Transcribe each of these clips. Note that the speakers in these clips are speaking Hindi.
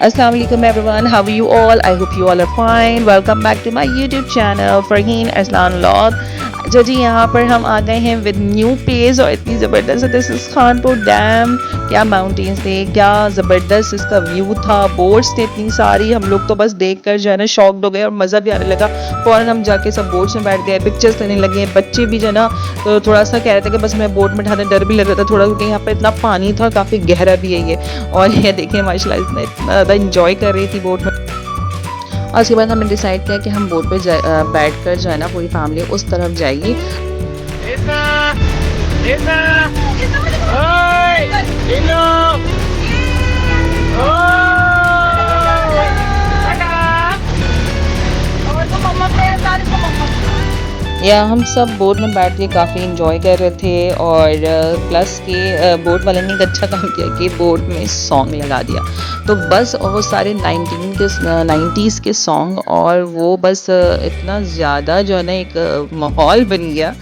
Assalamu alaikum everyone, how are you all? I hope you all are fine. Welcome back to my YouTube channel Farheen Arslan Vlog। जो जी यहाँ पर हम आ गए हैं विद न्यू प्लेस और इतनी ज़बरदस्त। This is Khanpur dam. क्या माउंटेन्स थे, क्या ज़बरदस्त इसका व्यू था, बोट्स थे इतनी सारी। हम लोग तो बस देख कर जो है ना शॉक्ड हो गए और मज़ा भी आने लगा। फ़ौरन हम जाके सब बोट्स में बैठ गए, पिक्चर्स लेने लगे। बच्चे भी जो है ना तो थोड़ा सा कह रहे थे कि बस मैं बोट में ढाने, डर भी लग रहा था थोड़ा क्योंकि यहाँ पर इतना पानी था, काफ़ी गहरा भी है ये। और ये देखिए माशाल्लाह इतना ज़्यादा इंजॉय कर रही थी बोट में। और उसके बाद हमने डिसाइड किया कि हम बोट पे बैठ कर जो है ना पूरी फैमिली उस तरफ जाएगी। या हम सब बोट में बैठ के काफ़ी इंजॉय कर रहे थे और प्लस के बोट वाले ने एक अच्छा काम किया कि बोट में सॉन्ग लगा दिया। तो बस वो सारे 90s के सॉन्ग और वो बस इतना ज़्यादा जो है ना एक माहौल बन गया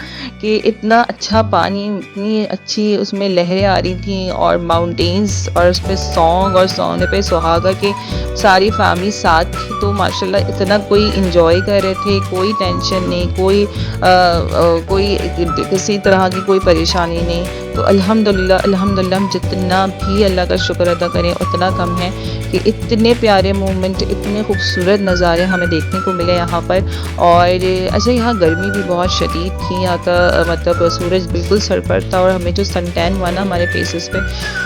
कि इतना अच्छा पानी, इतनी अच्छी उसमें लहरें आ रही थी और माउंटेन्स और उस पर सॉन्ग और सोने पे सुहागा के सारी फैमिली साथ थी। तो माशाल्लाह इतना कोई इंजॉय कर रहे थे, कोई टेंशन नहीं, कोई किसी तरह की कोई परेशानी नहीं। तो अल्हम्दुलिल्लाह हम जितना भी अल्लाह का शुक्र अदा करें उतना कम है कि इतने प्यारे मोमेंट, इतने खूबसूरत नज़ारे हमें देखने को मिले यहाँ पर। और अच्छा यहाँ गर्मी भी बहुत शदीद थी, यहाँ का मतलब सूरज बिल्कुल सर पर था और हमें जो सन टैन हुआ ना हमारे फेसेस पे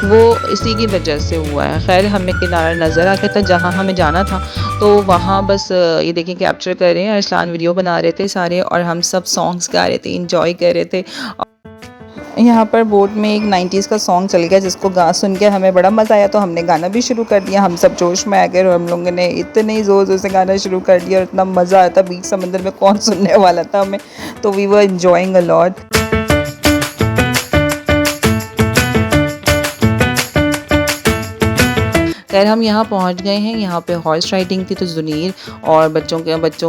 वो इसी की वजह से हुआ है। खैर हमें किनारा नज़र आ गया था जहाँ हमें जाना था, तो वहाँ बस ये देखिए कैप्चर कर रहे हैं, अरसलान वीडियो बना रहे थे सारे और हम सब सॉन्ग्स गा रहे थे, इंजॉय कर रहे थे। यहाँ पर बोट में एक 90s का सॉन्ग चल गया जिसको सुन के हमें बड़ा मज़ा आया, तो हमने गाना भी शुरू कर दिया। हम सब जोश में आ गए और हम लोगों ने इतने ज़ोर ज़ोर से गाना शुरू कर दिया और इतना मज़ा आया था, बीच समंदर में कौन सुनने वाला था हमें। तो we were enjoying a lot. खैर हम यहाँ पहुँच गए हैं। यहाँ पे हॉर्स राइडिंग थी, तो जुनीर और बच्चों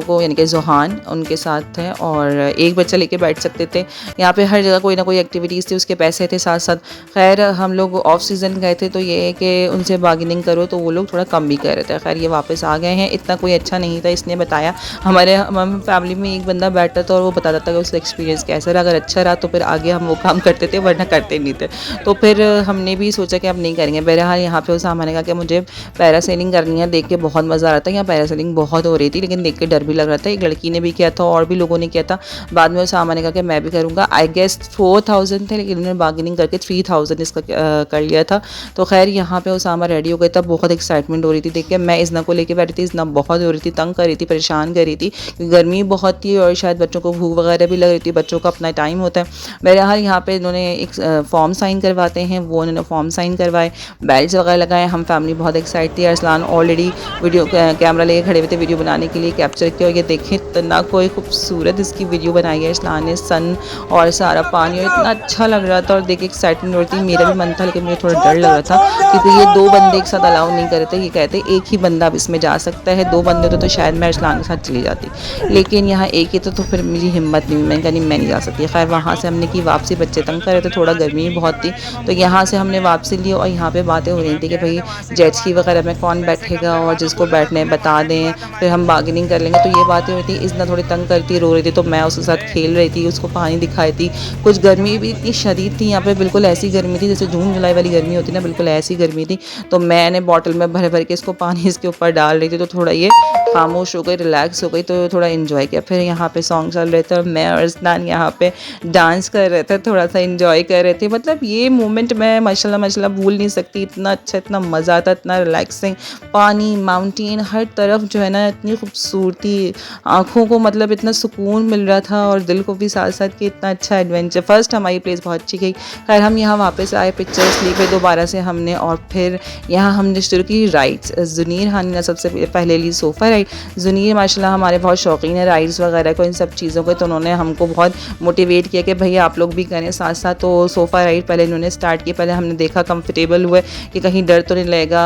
को यानी कि जुहान उनके साथ थे और एक बच्चा लेके बैठ सकते थे। यहाँ पे हर जगह कोई ना कोई एक्टिविटीज़ थी, उसके पैसे थे साथ साथ। खैर हम लोग ऑफ सीज़न गए थे, तो ये है कि उनसे बार्गेनिंग करो तो वो लोग थोड़ा कम भी कर रहे थे। खैर ये वापस आ गए हैं। इतना कोई अच्छा नहीं था, इसने बताया। हमारे फैमिली में एक बंदा बैठा था और वो बताता था कि उसका एक्सपीरियंस कैसा रहा। अगर अच्छा रहा तो फिर आगे हम वो काम करते थे, वरना करते नहीं थे। तो फिर हमने भी सोचा कि अब नहीं करेंगे। बहरहाल यहाँ पे उस ने कहा कि मुझे पैरासेलिंग करनी है, देख के बहुत मज़ा आ रहा था। यहाँ पैरासेलिंग बहुत हो रही थी लेकिन देख के डर भी लग रहा था। एक लड़की ने भी किया था और भी लोगों ने किया था। बाद में उस ने कहा कि मैं भी करूँगा। आई गेस 4000 थे लेकिन उन्होंने बार्गेनिंग करके 3000 इसका कर लिया था। तो खैर यहाँ पे उसामा रेडी हो गया था। बहुत एक्साइटमेंट हो रही थी देख के। मैं इजना को लेके बैठी थी, इजना बहुत हो रही थी, तंग कर रही थी, परेशान कर रही थी क्योंकि गर्मी बहुत थी और शायद बच्चों को भूख वगैरह भी लग रही थी। बच्चों का अपना टाइम होता है। बहरहाल यहाँ पे इन्होंने एक फॉर्म साइन करवाते हैं, वो उन्होंने फॉर्म साइन करवाए, बेल्ट वगैरह लगाए। हम फैमिली बहुत एक्साइट थी। अरसलान ऑलरेडी वीडियो कैमरा लेके खड़े हुए थे वीडियो बनाने के लिए, कैप्चर किया। और ये देखें इतना कोई खूबसूरत इसकी वीडियो बनाई है अरसलान ने, सन और सारा पानी, और इतना अच्छा लग रहा था। और देख एक्साइटमेंट हो रही थी। मेरा भी मन था लेकिन मुझे थोड़ा डर लग रहा था क्योंकि ये 2 बंदे एक साथ अलाउ नहीं कर रहे थे। ये कहते एक ही बंदा अब इसमें जा सकता है, 2 बंदे तो शायद मैं अरसलान के साथ चली जाती, लेकिन यहाँ एक ही तो फिर मेरी हिम्मत नहीं, मैंने कहा नहीं मैं नहीं जा सकती। खैर वहाँ से हमने की वापसी, बच्चे तंग कर रहे थे, थोड़ा गर्मी बहुत थी तो यहाँ से हमने वापसी ली। और यहाँ पे बातें हो रही थी कि भाई जेट स्की वगैरह में कौन बैठेगा और जिसको बैठने बता दें, फिर हम बार्गेनिंग कर लेंगे। तो ये बातें हुई थी। इतना थोड़ी तंग करती, रो रही थी, तो मैं उसके साथ खेल रही थी, उसको पानी दिखाई थी। कुछ गर्मी भी इतनी शदीद थी यहाँ पे, बिल्कुल ऐसी गर्मी थी जैसे जून जुलाई वाली गर्मी होती है ना, बिल्कुल ऐसी गर्मी थी। तो मैंने बॉटल में भर भर के इसको पानी इसके ऊपर डाल रही थी, तो थोड़ा ये खामोश हो गई, रिलैक्स हो गई, तो थोड़ा इन्जॉय किया। फिर यहाँ पे सॉन्ग चल रहे थे और मैं और अरसलान यहाँ पे डांस कर रहे थे, थोड़ा सा इन्जॉय कर रहे थे। मतलब ये मोमेंट मैं माशाल्लाह भूल नहीं सकती। इतना अच्छा, इतना मज़ा आता, इतना रिलैक्सिंग, पानी, माउंटेन, हर तरफ जो है ना इतनी खूबसूरती, आँखों को मतलब इतना सुकून मिल रहा था और दिल को भी साथ साथ कि इतना अच्छा एडवेंचर। फर्स्ट हमारी प्लेस बहुत अच्छी गई। खैर हम यहाँ वापस आए, पिक्चर्स ली फिर दोबारा से हमने, और फिर यहाँ हमने शुरू की राइड्स। जुनीर हानी ने सबसे पहले ली सोफ़ा राइड। जुनीर माशाल्लाह हमारे बहुत शौकीन है राइड्स वगैरह को, इन सब चीज़ों को, तो उन्होंने हमको बहुत मोटिवेट किया कि भैया आप लोग भी करें साथ साथ। तो सोफ़ा राइड पहले इन्होंने स्टार्ट किया, पहले हमने देखा कंफर्टेबल हुए कि कहीं डर तो नहीं लगेगा।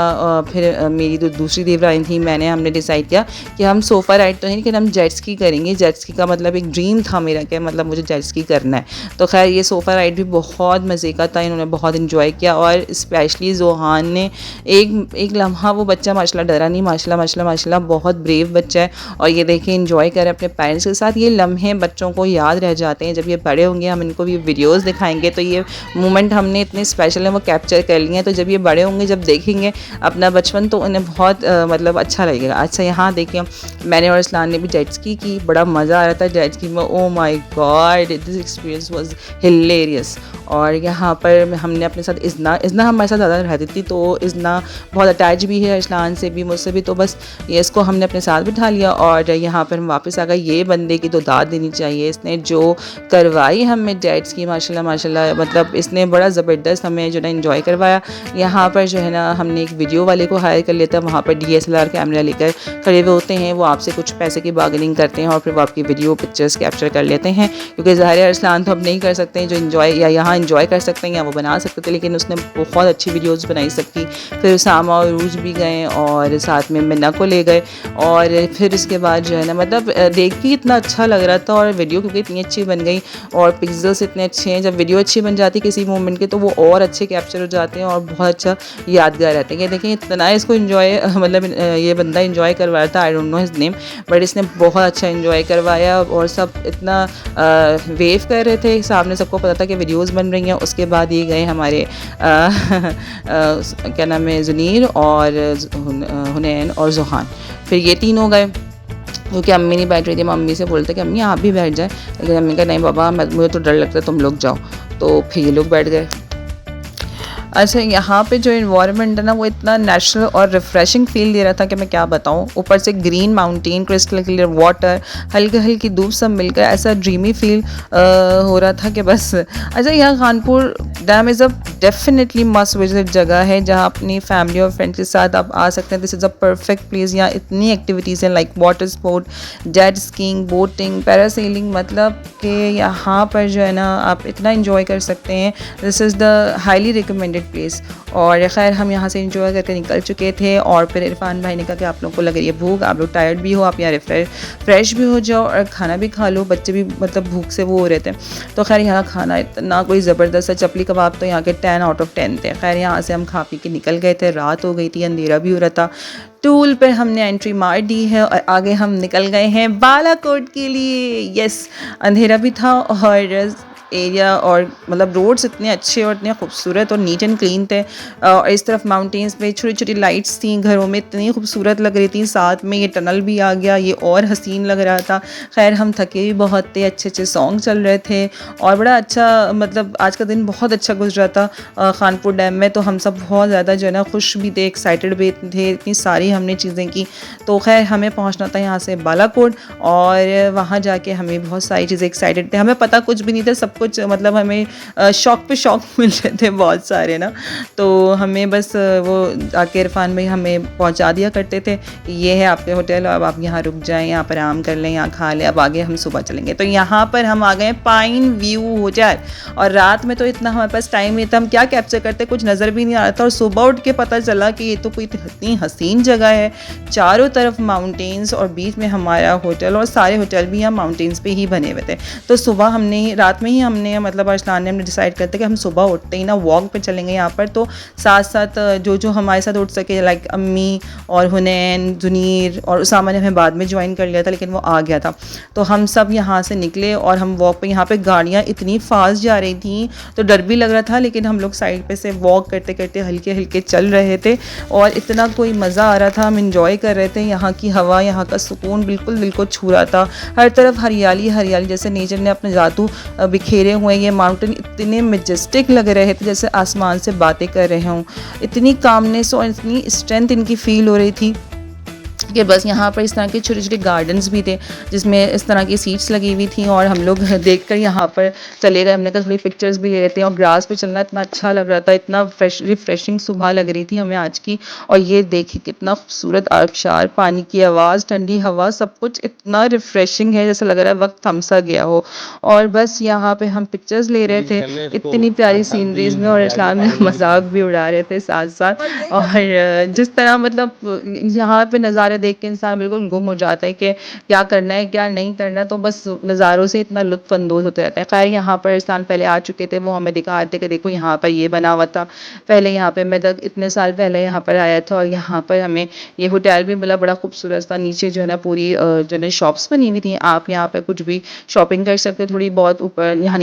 फिर मेरी दूसरी देवरानी थी, हमने डिसाइड किया कि हम सोफ़ा राइड तो नहीं लेकिन हम जेट स्की करेंगे। जेट स्की का मतलब एक ड्रीम था मेरा कि मतलब मुझे जेट स्की करना है। तो खैर ये सोफ़ा राइड भी बहुत मज़े का था, इन्होंने बहुत इन्जॉय किया। और स्पेशली जोहान ने एक लम्हा, वो बच्चा माशाल्लाह डरा नहीं, माशाल्लाह माशाल्लाह माशाल्लाह बहुत ब्रेव बच्चा है। और ये देखिए इन्जॉय करें अपने पेरेंट्स के साथ। ये लम्हे बच्चों को याद रह जाते हैं, जब ये बड़े होंगे हम इनको भी वीडियोज़ दिखाएंगे तो ये मोमेंट हमने इतने स्पेशल हैं वो कैप्चर कर लिए हैं। तो जब ये बड़े होंगे, जब देखेंगे अपना बचपन, तो उन्हें बहुत मतलब अच्छा लगेगा। अच्छा यहाँ देखिए मैंने और इस्लान ने भी जेट स्की की, बड़ा मज़ा आ रहा था जेट स्की में। Oh my God, this experience was hilarious. और यहाँ पर हमने अपने साथ इज़ना हमारे साथ ज़्यादा रहती थी, तो इज़ना बहुत अटैच भी है इस्लान से भी, मुझसे भी। तो बस ये इसको हमने अपने साथ बिठा लिया और यहाँ पर हम वापस आ गए। ये बंदे की तो दाद देनी चाहिए, इसने जो करवाई हमें जेट स्की माशाल्लाह माशाल्लाह, मतलब इसने बड़ा ज़बरदस्त हमें जो ना इंजॉय करवाया। यहाँ पर जो है ना हमने एक वीडियो वाले को हायर कर लिया था, वहाँ पर DSLR कैमरा लेकर खड़े हुए होते हैं, वो आपसे कुछ पैसे की बार्गेनिंग करते हैं और फिर वो आपकी वीडियो पिक्चर्स कैप्चर कर लेते हैं। क्योंकि ज़ाहिर है इस्लान तो अब नहीं कर सकते हैं जो इन्जॉय, या यहाँ इन्जॉय कर सकते हैं या वो बना सकते थे, लेकिन उसने बहुत अच्छी वीडियोज़ बनाई सबकी। फिर उसामा और रूज भी गए और साथ में मिन्ना को ले गए। और फिर उसके बाद जो है ना मतलब देख के इतना अच्छा लग रहा था, और वीडियो क्योंकि इतनी अच्छी बन गई और पिक्सल्स इतने अच्छे हैं, जब वीडियो अच्छी बन जाती है किसी मोमेंट के तो वो और अच्छे कैप्चर हो जाते हैं और बहुत अच्छा यादगार रहते हैं। ये देखें इतना इसको इन्जॉय मतलब ये बंदा इन्जॉय करवाया था, I don't know his name, but इसने बहुत अच्छा इन्जॉय करवाया। और सब इतना वेव कर रहे थे, सामने सबको पता था कि वीडियोज़ बन रही हैं। उसके बाद ये गए हमारे क्या नाम है, जुनीर और हुनैन और जोहान, फिर ये तीनों गए। क्योंकि अम्मी नहीं बैठ रही थी, मम्मी से बोलते कि अम्मी आप भी बैठ जाए, लेकिन अम्मी का नहीं बाबा मुझे तो डर लगता है, तुम लोग जाओ। तो फिर ये लोग बैठ गए। अच्छा यहाँ पे जो इन्वायरमेंट है ना वो इतना नेचुरल और रिफ़्रेशिंग फील दे रहा था कि मैं क्या बताऊँ। ऊपर से green mountain, crystal clear water, हल्की हल्की धूप, सब मिलकर ऐसा ड्रीमी फील हो रहा था कि बस। अच्छा यहाँ Khanpur dam is a definitely must visit जगह है, जहाँ अपनी फैमिली और फ्रेंड्स के साथ आप आ सकते हैं। This is a perfect place. यहाँ इतनी एक्टिविटीज़ हैं like water sport, jet skiing, boating, parasailing, मतलब कि यहाँ पर जो है ना आप इतना इंजॉय कर सकते हैं। This is the highly recommended place. और खैर हम यहाँ से इंजॉय करके निकल चुके थे और फिर इरफान भाई ने कहा कि आप लोग को लग रही है भूख, आप लोग टायर्ड भी हो, आप यहाँ फ्रेश भी हो जाओ और खाना भी खा लो। बच्चे भी मतलब भूख से वो हो रहे थे। तो खैर यहाँ खाना इतना कोई ज़बरदस्त है, चपली कबाब तो यहाँ के 10 आउट ऑफ 10 थे। खैर यहाँ से हम खा पी के निकल गए थे, रात हो गई थी, अंधेरा भी हो रहा था। टूल पर हमने एंट्री मार दी है और आगे हम निकल गए हैं बालाकोट के लिए। यस, अंधेरा भी था और एरिया और मतलब रोड्स इतने अच्छे और इतने खूबसूरत और नीट एंड क्लीन थे। और इस तरफ माउंटेन्स पे छोटी छोटी लाइट्स थी, घरों में इतनी खूबसूरत लग रही थी। साथ में ये टनल भी आ गया, ये और हसीन लग रहा था। खैर हम थके भी बहुत थे, अच्छे अच्छे सॉन्ग चल रहे थे और बड़ा अच्छा मतलब आज का दिन बहुत अच्छा गुजरा था खानपुर डैम में। तो हम सब बहुत ज़्यादा जो है ना खुश भी थे, एक्साइटेड भी थे, इतनी सारी हमने चीज़ें की। तो खैर हमें पहुँचना था यहाँ से बालाकोट और वहाँ जाके हमें बहुत सारी चीज़ें एक्साइटेड थे। हमें पता कुछ भी नहीं था, सब कुछ मतलब हमें शौक पे शौक मिल रहे थे बहुत सारे ना। तो हमें बस वो आके इरफान भाई हमें पहुंचा दिया करते थे, ये है आपके होटल, अब आप यहाँ रुक जाएं, यहाँ पर आराम कर लें, यहाँ खा लें, अब आगे हम सुबह चलेंगे। तो यहाँ पर हम आ गए पाइन व्यू होटल और रात में तो इतना हमारे पास टाइम नहीं था, हम क्या कैप्चर करते कुछ नज़र भी नहीं आ रहा था। और सुबह उठ के पता चला कि ये तो कोई इतनी हसीन जगह है, चारों तरफ माउंटेन्स और बीच में हमारा होटल, और सारे होटल भी यहाँ माउंटेन्स पे ही बने हुए थे। तो सुबह हमने रात में ही हमने मतलब अरसलान ने हमने डिसाइड करते कि हम सुबह उठते ही ना वॉक पे चलेंगे यहाँ पर। तो साथ साथ जो हमारे साथ उठ सके लाइक अम्मी और हुनैन, जुनीर और उसामा ने हमें बाद में ज्वाइन कर लिया था लेकिन वो आ गया था। तो हम सब यहाँ से निकले और हम वॉक पे, यहाँ पे गाड़ियाँ इतनी फास्ट जा रही थी तो डर भी लग रहा था, लेकिन हम लोग साइड पे से वॉक करते करते हल्के हल्के चल रहे थे और इतना कोई मज़ा आ रहा था, हम इंजॉय कर रहे थे। यहाँ की हवा, यहाँ का सुकून बिल्कुल दिल को छू रहा था। हर तरफ हरियाली हरियाली, जैसे नेचर ने अपने जादू बिखेरे हुए। ये माउंटेन इतने मेजेस्टिक लग रहे थे जैसे आसमान से बातें कर रहे हों, इतनी कामनेस और इतनी स्ट्रेंथ इनकी फील हो रही थी। कि बस यहाँ पर इस तरह के छोटे-छोटे गार्डन्स भी थे जिसमें इस तरह की सीट्स लगी हुई थी और हम लोग देखकर यहाँ पर चले गए। हमने कहा थोड़ी पिक्चर्स भी ले लेते हैं और ग्रास पे चलना इतना अच्छा लग रहा था, इतना रिफ्रेशिंग सुबह लग रही थी हमें आज की। और ये देखिए कितना खूबसूरत आबशार, पानी की आवाज़, ठंडी हवा, सब कुछ इतना रिफ्रेशिंग है जैसा लग रहा है वक़्त थम सा गया हो। और बस यहाँ पे हम पिक्चर्स ले रहे थे इतनी प्यारी सीनरीज़ में और इस्लाम में मज़ाक भी उड़ा रहे थे साथ-साथ। और जिस तरह मतलब यहाँ पे नज़ारे देख के इंसान बिल्कुल गुम हो जाता है कि क्या करना है क्या नहीं करना, तो बस नज़ारों से इतना लुत्फ़ अंदोज़ होते रहता है। ख़ैर यहाँ पर इंसान पहले आ चुके थे, वो हमें दिखा रहे थे कि देखो यहाँ पर ये बना हुआ था। पहले यहाँ पे मैं तक इतने साल पहले यहाँ पर आया था और यहाँ पर हमें ये होटल भी मिला, बड़ा खूबसूरत था। नीचे जो है ना पूरी जो है ना शॉप्स बनी हुई थी, आप यहाँ पे कुछ भी शॉपिंग कर सकते हो थोड़ी बहुत। ऊपर यहाँ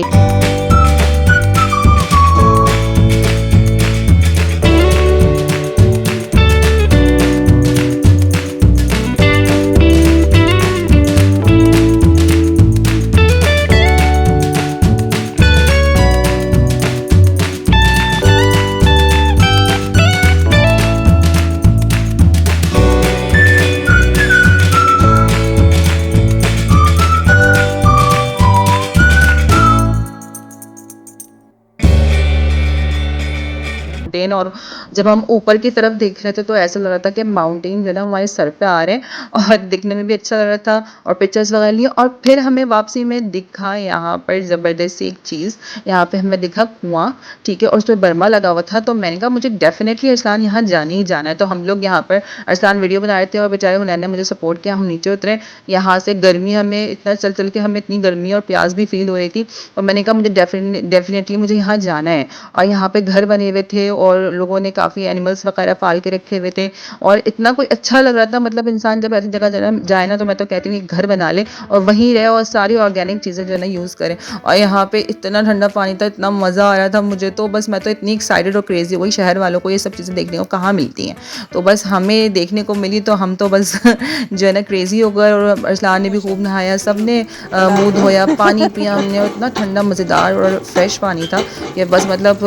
माउंटेन, और जब हम ऊपर की तरफ देख रहे थे तो ऐसा लग रहा था कि माउंटेन जो है ना हमारे सर पे आ रहे हैं और दिखने में भी अच्छा लग रहा था। और पिक्चर्स वगैरह लिए और फिर हमें वापसी में दिखा यहाँ पर ज़बरदस्त एक चीज़, यहाँ पे हमें दिखा कुआं, ठीक है, और उस पर बर्मा लगा हुआ था। तो मैंने कहा मुझे डेफिनेटली अरसलान यहाँ जाने ही जाना है। तो हम लोग यहाँ पर अरसलान वीडियो बना रहे थे और बेचारे हुनैन ने मुझे सपोर्ट किया, हम नीचे उतरे। यहाँ से गर्मी, हमें इतना चल चल के हमें इतनी गर्मी और प्यास भी फील हो रही थी और मैंने कहा मुझे डेफिनेटली मुझे यहाँ जाना है। और यहाँ पे घर बने हुए थे और लोगों ने काफ़ी एनिमल्स वगैरह पाल के रखे हुए थे और इतना कोई अच्छा लग रहा था। मतलब इंसान जब ऐसी जगह जाए ना, तो मैं तो कहती हूँ कि घर बना ले और वहीं रहे और सारी ऑर्गेनिक चीज़ें जो है ना यूज़ करें। और यहाँ पे इतना ठंडा पानी था, इतना मज़ा आ रहा था मुझे तो, बस मैं तो इतनी एक्साइटेड और क्रेजी हो गई। शहर वालों को ये सब चीज़ें देखने को कहाँ मिलती हैं, तो बस हमें देखने को मिली तो हम तो बस जो है ना क्रेजी हो गए। और अरसलान ने भी खूब नहाया, सब ने मुँह धोया, पानी पिया हमने और इतना ठंडा मज़ेदार और फ्रेश पानी था कि बस मतलब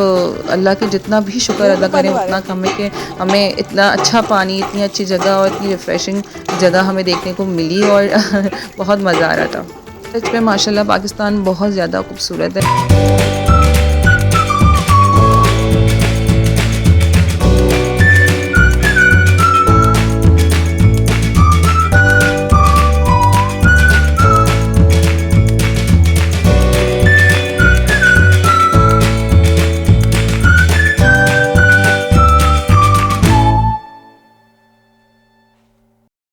अल्लाह के जितना भी शुक्र अदा करें उतना कम है कि हमें इतना अच्छा पानी, इतनी अच्छी जगह और इतनी रिफ्रेशिंग जगह हमें देखने को मिली और बहुत मज़ा आ रहा था। सच में माशाल्लाह पाकिस्तान बहुत ज़्यादा खूबसूरत है।